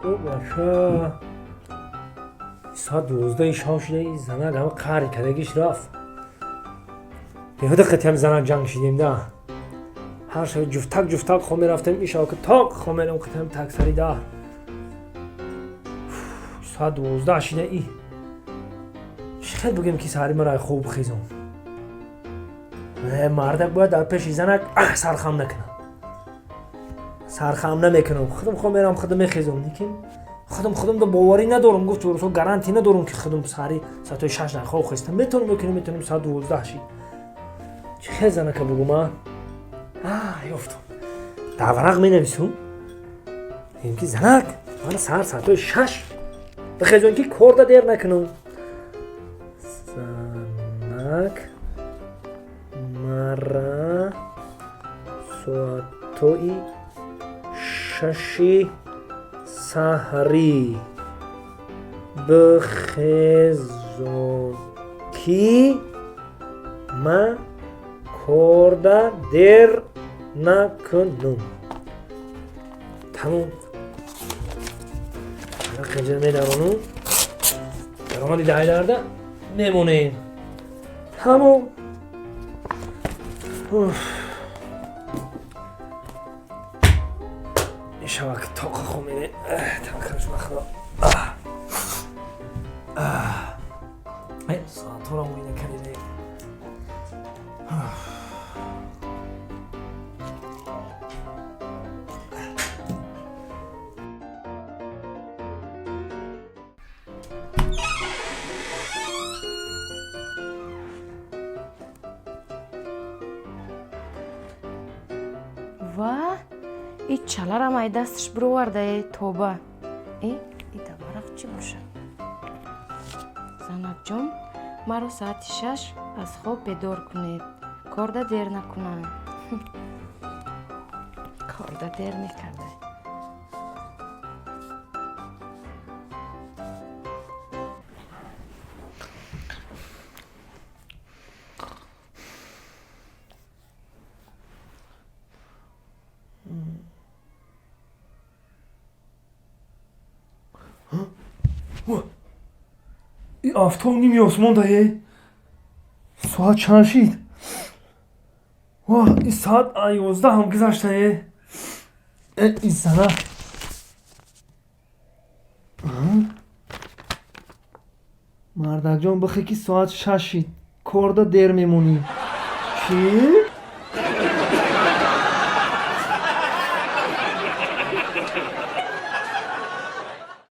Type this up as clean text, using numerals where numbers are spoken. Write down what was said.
او بچه ساعت 12 شام شده این زنک همه قهر کردگیش رفت به دقیقی هم زنک جنگ شدیم ده هر شب جفتک خو میرفتیم این شب که تاک خو میرم قطعیم تک سری ده ساعت 12 شده ای شاید بگیم که سری مرای خوب خیزم مردک باید در پیش زنک سرخم نکنم سرخم نمیکنم خودم میرم خودم میخیزم لیکن خودم دو باوری ندارم گفت تو گارانتی ندارم که خودم سری ساعت 6 نخواه خستم میتونم ساعت 12 شی چه زنک بگم من یافتم در ورق می نویسم این که زنک من ساعت 6 بخیزم که کار دیر نکنم زنک مرا ساعتوی 6 سحری بخیزم که من کار دیر نکنم تموم خیلی میدارونم درآمدی 10 میمونه تموم میشود که طاقه خومینه تنکرش مخلا ساعت رو موینه کلیده ва ин чаларам ай дасташ бироварда тоба итабарақ чӣ бошад занакҷон маро соати 6 аз хоб бедор кунед корда дер накунам корда дер мекарда این آفتاب نیمی آسمان دایه ساعت چند شید این ساعت 11 هم گذشته این زنه مردک جان بخی که ساعت 6 شید کاردا دیر میمونی چی؟